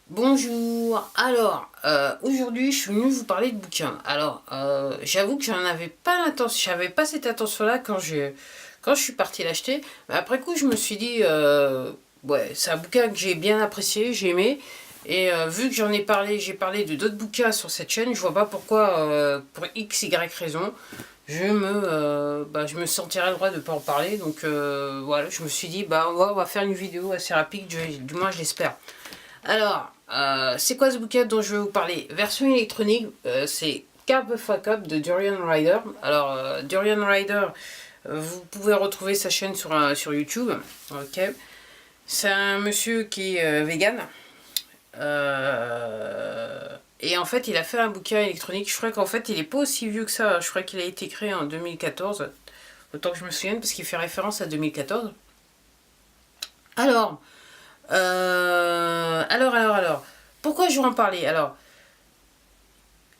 Bonjour, alors aujourd'hui je suis venue vous parler de bouquins. Alors j'avoue que j'en avais pas l'intention, j'avais pas cette intention-là quand je suis partie l'acheter. Mais après coup je me suis dit ouais, c'est un bouquin que j'ai bien apprécié, j'ai aimé. Et vu que j'en ai parlé, j'ai parlé de d'autres bouquins sur cette chaîne, je vois pas pourquoi pour x y raison je me sentirais le droit de pas en parler. Donc voilà, je me suis dit bah on va faire une vidéo assez rapide, du moins je l'espère. Alors, c'est quoi ce bouquin dont je vais vous parler? Version électronique, c'est Carve the Fuck Up de Durian Rider. Alors, Durian Rider, vous pouvez retrouver sa chaîne sur YouTube. Ok. C'est un monsieur qui est vegan. Et en fait, il a fait un bouquin électronique. Je crois qu'en fait, il est pas aussi vieux que ça. Je crois qu'il a été créé en 2014. Autant que je me souvienne, parce qu'il fait référence à 2014. Alors, pourquoi je vais en parler? Alors,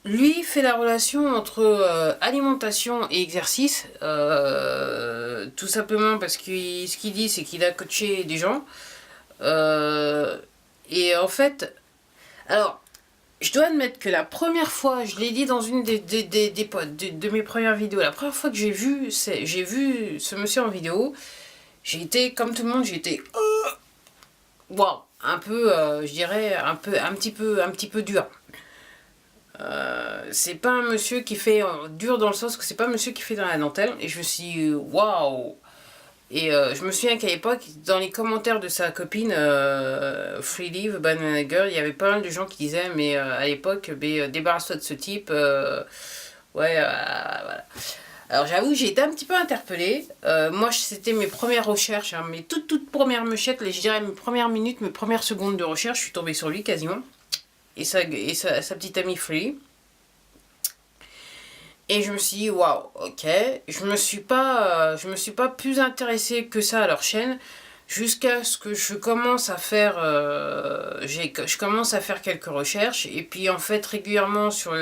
lui fait la relation entre alimentation et exercice, tout simplement parce que ce qu'il dit, c'est qu'il a coaché des gens. Et en fait, alors, je dois admettre que la première fois, je l'ai dit dans une de mes premières vidéos, la première fois que j'ai vu ce monsieur en vidéo, j'ai été, comme tout le monde, j'ai été waouh, un peu, je dirais, un petit peu dur. C'est pas un monsieur qui fait dur dans le sens que c'est pas un monsieur qui fait dans la dentelle. Et je me suis dit, waouh. Et je me souviens qu'à l'époque, dans les commentaires de sa copine Free Live, Banana Girl, il y avait pas mal de gens qui disaient, mais à l'époque, débarrasse-toi de ce type. Ouais, voilà. Alors j'avoue que j'ai été un petit peu interpellée. Moi, c'était mes premières recherches, hein, mes toutes premières mechettes, je dirais mes premières minutes, mes premières secondes de recherche, je suis tombée sur lui quasiment. Et sa petite amie Free. Et je me suis dit, waouh, ok. Je me suis pas plus intéressée que ça à leur chaîne, jusqu'à ce que je commence à faire, je commence à faire quelques recherches. Et puis en fait, régulièrement sur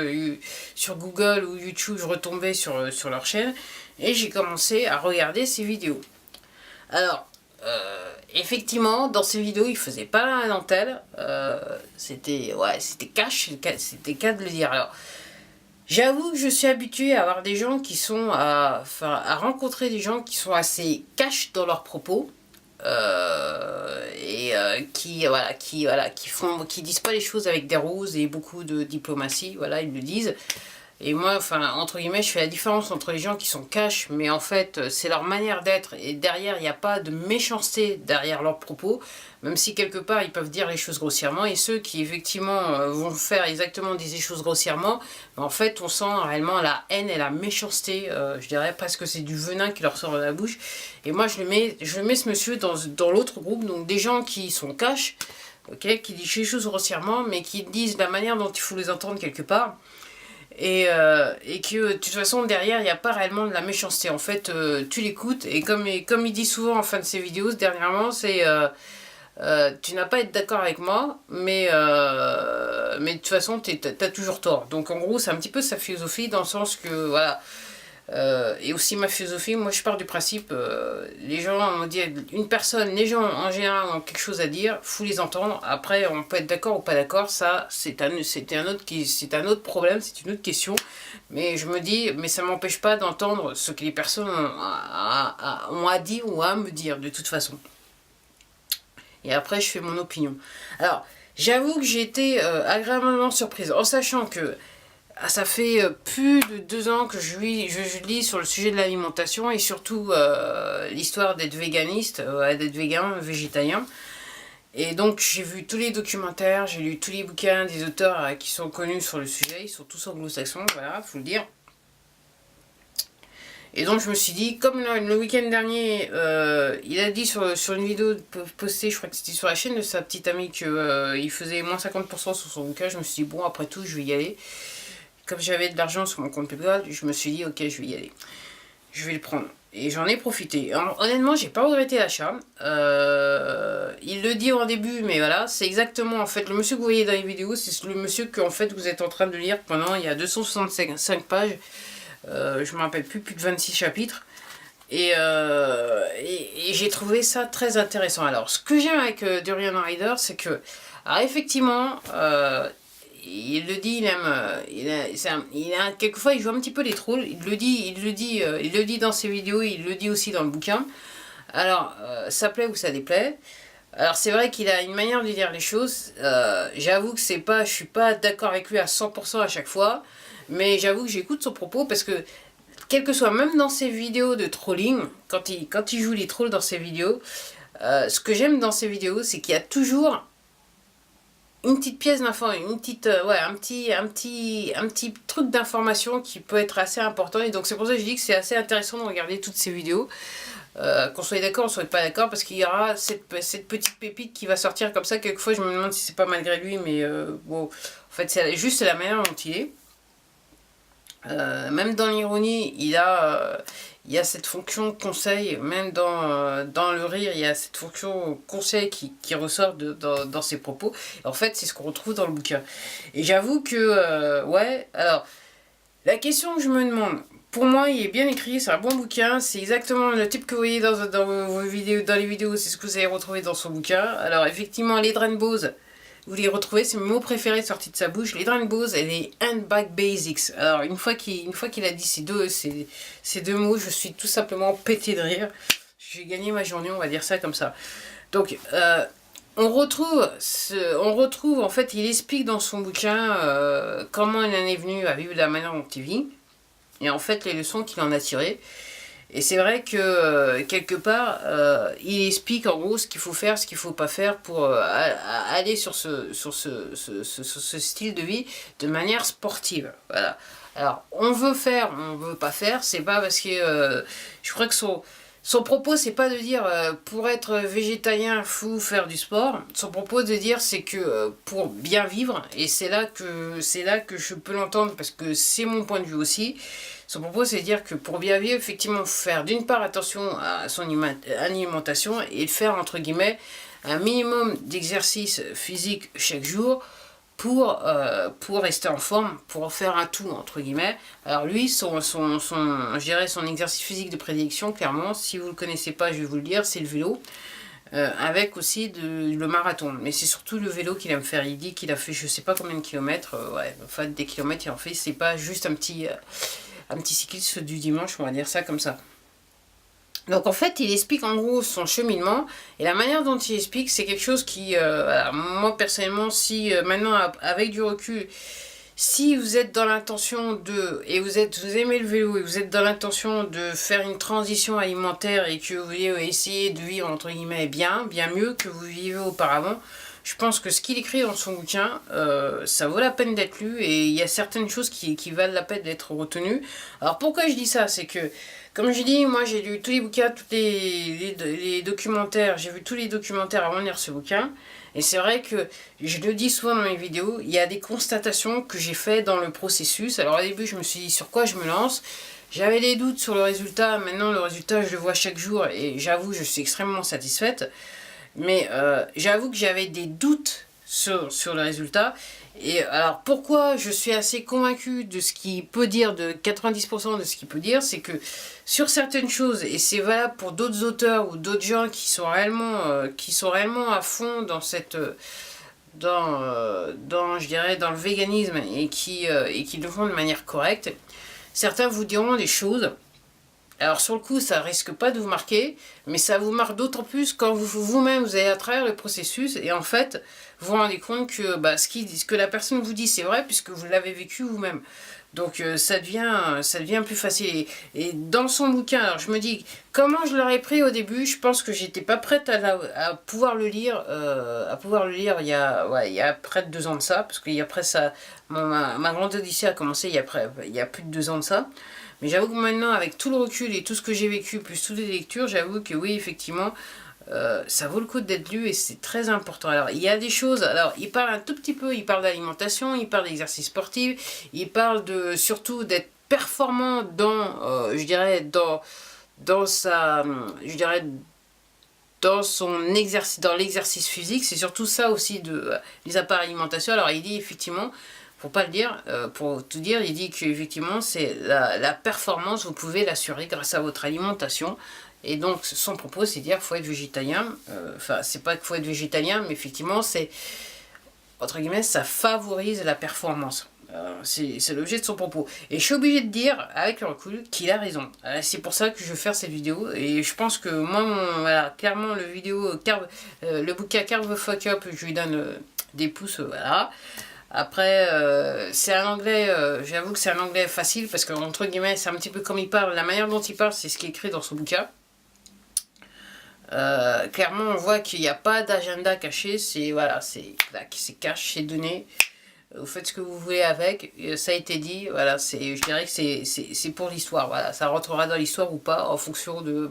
Google ou YouTube, je retombais sur leur chaîne. Et j'ai commencé à regarder ces vidéos. Alors, effectivement, dans ces vidéos, il faisait pas la dentelle. C'était cash, c'était cas de le dire. Alors, j'avoue que je suis habituée à avoir des gens qui sont à rencontrer des gens qui sont assez cash dans leurs propos. Qui disent pas les choses avec des roses et beaucoup de diplomatie. Voilà, ils le disent. Et moi, enfin, entre guillemets, je fais la différence entre les gens qui sont cash, mais en fait, c'est leur manière d'être, et derrière, il n'y a pas de méchanceté derrière leurs propos, même si quelque part, ils peuvent dire les choses grossièrement, et ceux qui, effectivement, vont faire exactement des choses grossièrement, en fait, on sent réellement la haine et la méchanceté, je dirais presque c'est du venin qui leur sort de la bouche, et moi, je mets ce monsieur dans l'autre groupe, donc des gens qui sont cash, ok, qui disent les choses grossièrement, mais qui disent la manière dont il faut les entendre quelque part, et que de toute façon derrière il n'y a pas réellement de la méchanceté. En fait, tu l'écoutes et comme il dit souvent en fin de ses vidéos dernièrement, c'est tu n'as pas à être d'accord avec moi, mais de toute façon t'as toujours tort. Donc en gros c'est un petit peu sa philosophie dans le sens que voilà. Et aussi ma philosophie, moi je pars du principe, les gens, on dit, une personne, les gens en général ont quelque chose à dire, faut les entendre. Après, on peut être d'accord ou pas d'accord, ça c'est un autre problème, c'est une autre question. Mais je me dis, mais ça m'empêche pas d'entendre ce que les personnes ont à dire ou à me dire de toute façon. Et après, je fais mon opinion. Alors, j'avoue que j'ai été agréablement surprise en sachant que ça fait plus de 2 ans que je lis sur le sujet de l'alimentation et surtout l'histoire d'être véganiste, d'être végan, végétarien. Et donc j'ai vu tous les documentaires, j'ai lu tous les bouquins des auteurs qui sont connus sur le sujet, ils sont tous anglo-saxons, voilà, faut le dire. Et donc je me suis dit, comme le week-end dernier, il a dit sur une vidéo postée, je crois que c'était sur la chaîne de sa petite amie, qu'il faisait moins 50% sur son bouquin, je me suis dit, bon, après tout, je vais y aller. Comme j'avais de l'argent sur mon compte PayPal, je me suis dit, ok, je vais y aller. Je vais le prendre. Et j'en ai profité. Alors, honnêtement, j'ai pas regretté l'achat. Il le dit au début, mais voilà, c'est exactement, en fait, le monsieur que vous voyez dans les vidéos, c'est le monsieur que, en fait, vous êtes en train de lire pendant, il y a 265 pages. Je me rappelle plus de 26 chapitres. Et j'ai trouvé ça très intéressant. Alors, ce que j'aime avec Durian Rider, c'est que Alors effectivement, il le dit, quelquefois il joue un petit peu les trolls, il le dit dans ses vidéos, il le dit aussi dans le bouquin. Alors, ça plaît ou ça déplaît. Alors c'est vrai qu'il a une manière de dire les choses, j'avoue que je suis pas d'accord avec lui à 100% à chaque fois, mais j'avoue que j'écoute son propos parce que, quel que soit, même dans ses vidéos de trolling, quand il joue les trolls dans ses vidéos, ce que j'aime dans ses vidéos, c'est qu'il y a toujours une petite pièce d'information, un petit truc d'information qui peut être assez important, et donc c'est pour ça que je dis que c'est assez intéressant de regarder toutes ces vidéos. Qu'on soit d'accord, on soit pas d'accord, parce qu'il y aura cette petite pépite qui va sortir comme ça. Quelquefois, je me demande si c'est pas malgré lui, mais bon, en fait, c'est juste la manière dont il est. Même dans l'ironie, il y a cette fonction conseil, même dans le rire, il y a cette fonction conseil qui ressort dans ses propos. Et en fait, c'est ce qu'on retrouve dans le bouquin. Et j'avoue que, ouais, alors, la question que je me demande, pour moi, il est bien écrit, c'est un bon bouquin, c'est exactement le type que vous voyez dans vos vidéos, dans les vidéos, c'est ce que vous allez retrouver dans son bouquin. Alors effectivement, les Drainbows, vous les retrouvez, c'est mes mots préférés sortis de sa bouche, les Drainbows et les Handbag Basics. Alors une fois qu'il a dit ces deux mots, je suis tout simplement pété de rire. J'ai gagné ma journée, on va dire ça comme ça. Donc, on retrouve, en fait, il explique dans son bouquin comment il en est venu à vivre de la manière dont il vit. Et en fait, les leçons qu'il en a tirées. Et c'est vrai que, quelque part, il explique en gros ce qu'il faut faire, ce qu'il ne faut pas faire pour aller sur ce style de vie de manière sportive. Voilà. Alors, on veut faire, on veut pas faire, c'est pas parce que je crois que son propos, c'est pas de dire pour être végétalien, faut faire du sport. Son propos de dire, c'est que pour bien vivre, et c'est là que je peux l'entendre parce que c'est mon point de vue aussi. Son propos, c'est de dire que pour bien vivre, effectivement, il faut faire d'une part attention à son alimentation et faire, entre guillemets, un minimum d'exercice physique chaque jour pour rester en forme, pour faire un tout, entre guillemets. Alors lui, je dirais son exercice physique de prédilection, clairement, si vous ne le connaissez pas, je vais vous le dire, c'est le vélo. Avec aussi le marathon. Mais c'est surtout le vélo qu'il aime faire. Il dit qu'il a fait je sais pas combien de kilomètres. Ouais, enfin des kilomètres il en fait. C'est pas juste un petit cycliste du dimanche, on va dire ça comme ça. Donc en fait, il explique en gros son cheminement, et la manière dont il explique, c'est quelque chose qui, moi personnellement, si maintenant avec du recul, si vous êtes dans l'intention et vous aimez le vélo et vous êtes dans l'intention de faire une transition alimentaire et que vous voulez essayer de vivre entre guillemets bien mieux que vous vivez auparavant, je pense que ce qu'il écrit dans son bouquin, ça vaut la peine d'être lu, et il y a certaines choses qui valent la peine d'être retenues. Alors pourquoi je dis ça, c'est que, comme je dis, moi j'ai lu tous les bouquins, tous les documentaires, j'ai vu tous les documentaires avant de lire ce bouquin, et c'est vrai que, je le dis souvent dans mes vidéos, il y a des constatations que j'ai fait dans le processus. Alors au début je me suis dit sur quoi je me lance, j'avais des doutes sur le résultat, maintenant le résultat je le vois chaque jour, et j'avoue je suis extrêmement satisfaite. Mais j'avoue que j'avais des doutes sur le résultat. Et alors pourquoi je suis assez convaincue de ce qu'il peut dire, de 90% de ce qu'il peut dire, c'est que sur certaines choses, et c'est valable pour d'autres auteurs ou d'autres gens qui sont réellement à fond dans je dirais dans le véganisme, et qui le font de manière correcte, certains vous diront des choses. Alors sur le coup, ça risque pas de vous marquer, mais ça vous marque d'autant plus quand vous-même vous allez à travers le processus, et en fait, vous vous rendez compte que ce que la personne vous dit, c'est vrai, puisque vous l'avez vécu vous-même. Donc ça devient plus facile. Et dans son bouquin, alors je me dis, comment je l'aurais pris au début, je pense que j'étais pas prête à pouvoir le lire, il y a près de 2 ans de ça, parce qu'il y a après ça, ma grande odyssée a commencé il y a plus de 2 ans de ça. Mais j'avoue que maintenant, avec tout le recul et tout ce que j'ai vécu, plus toutes les lectures, j'avoue que oui, effectivement, ça vaut le coup d'être lu, et c'est très important. Alors, il y a des choses, alors, il parle un tout petit peu, il parle d'alimentation, il parle d'exercice sportif, il parle surtout d'être performant dans, je dirais, dans l'exercice physique. C'est surtout ça aussi, les appareils alimentation. Alors, il dit effectivement, pour pas le dire, pour tout dire, il dit qu'effectivement, c'est la performance, vous pouvez l'assurer grâce à votre alimentation. Et donc, son propos, c'est de dire qu'il faut être végétalien. Enfin, c'est pas qu'il faut être végétalien, mais effectivement, c'est entre guillemets, ça favorise la performance. C'est l'objet de son propos. Et je suis obligé de dire, avec le recul, qu'il a raison. C'est pour ça que je vais faire cette vidéo. Et je pense que moi, voilà, clairement, le bouquin Carve the Fuck Up, je lui donne des pouces, voilà. Après, c'est un anglais, j'avoue que c'est un anglais facile, parce que, entre guillemets, c'est un petit peu comme il parle. La manière dont il parle, c'est ce qui est écrit dans son bouquin. Clairement, on voit qu'il n'y a pas d'agenda caché. C'est, voilà, c'est cash, c'est donné. Vous faites ce que vous voulez avec, ça a été dit, voilà, je dirais que c'est pour l'histoire, voilà, ça rentrera dans l'histoire ou pas, en fonction de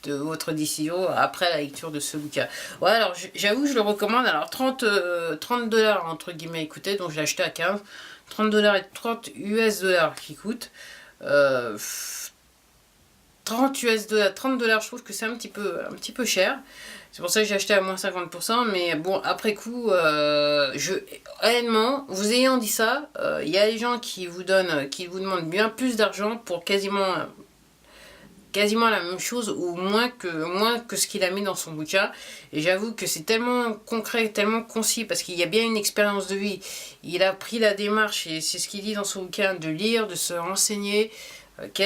votre décision après la lecture de ce bouquin. Voilà, alors j'avoue, je le recommande, alors 30 $, entre guillemets, écoutez, donc je l'ai acheté à 15, 30 $ et 30 US dollars qui coûtent, 30 US dollars, 30 $, je trouve que c'est un petit peu cher. C'est pour ça que j'ai acheté à moins 50%, mais bon, après coup, honnêtement, vous ayant dit ça, il y a des gens qui vous demandent bien plus d'argent pour quasiment la même chose, ou moins que ce qu'il a mis dans son bouquin. Et j'avoue que c'est tellement concret, tellement concis, parce qu'il y a bien une expérience de vie. Il a pris la démarche, et c'est ce qu'il dit dans son bouquin, de lire, de se renseigner, ok ?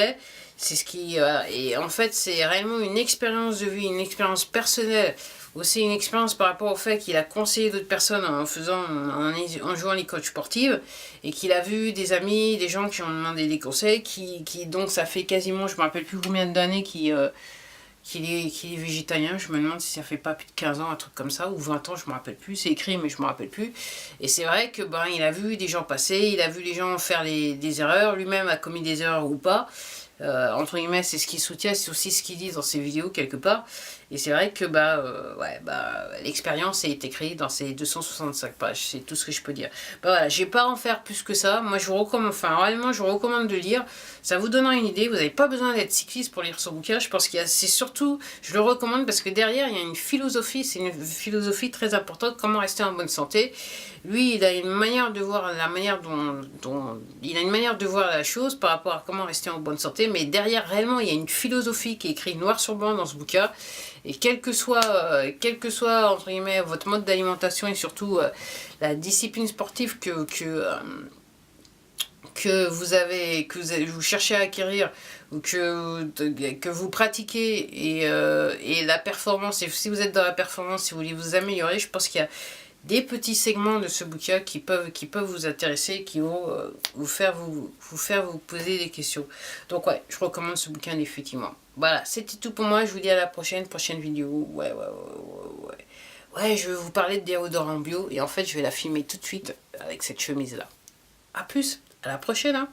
C'est ce qui... et en fait, c'est réellement une expérience de vie, une expérience personnelle. Aussi une expérience par rapport au fait qu'il a conseillé d'autres personnes en jouant les coachs sportifs. Et qu'il a vu des amis, des gens qui ont demandé des conseils. Donc ça fait quasiment, je ne me rappelle plus combien d'années qu'il est végétalien. Je me demande si ça fait pas plus de 15 ans, un truc comme ça. Ou 20 ans, je me rappelle plus. C'est écrit, mais je me rappelle plus. Et c'est vrai que il a vu des gens passer. Il a vu les gens faire des erreurs. Lui-même a commis des erreurs ou pas. Entre guillemets, c'est ce qu'il soutient, c'est aussi ce qu'il dit dans ses vidéos quelque part. Et c'est vrai que l'expérience est écrite dans ces 265 pages, c'est tout ce que je peux dire. Voilà, je vais pas en faire plus que ça. Moi, je vous recommande, réellement, je vous recommande de lire. Ça vous donnera une idée. Vous n'avez pas besoin d'être cycliste pour lire son bouquin. Je pense c'est surtout, je le recommande parce que derrière, il y a une philosophie. C'est une philosophie très importante. Comment rester en bonne santé. Lui, il a une manière de voir il a une manière de voir la chose par rapport à comment rester en bonne santé. Mais derrière, réellement, il y a une philosophie qui est écrite noir sur blanc dans ce bouquin. Et quel que soit entre guillemets votre mode d'alimentation et surtout la discipline sportive que vous cherchez à acquérir ou que vous pratiquez et la performance, et si vous êtes dans la performance, si vous voulez vous améliorer, je pense qu'il y a des petits segments de ce bouquin qui peuvent vous intéresser, qui vont vous faire vous poser des questions. Donc ouais, je recommande ce bouquin définitivement. Voilà, c'était tout pour moi. Je vous dis à la prochaine vidéo. Ouais, je vais vous parler de déodorant bio et en fait, je vais la filmer tout de suite avec cette chemise là. A plus, à la prochaine, hein.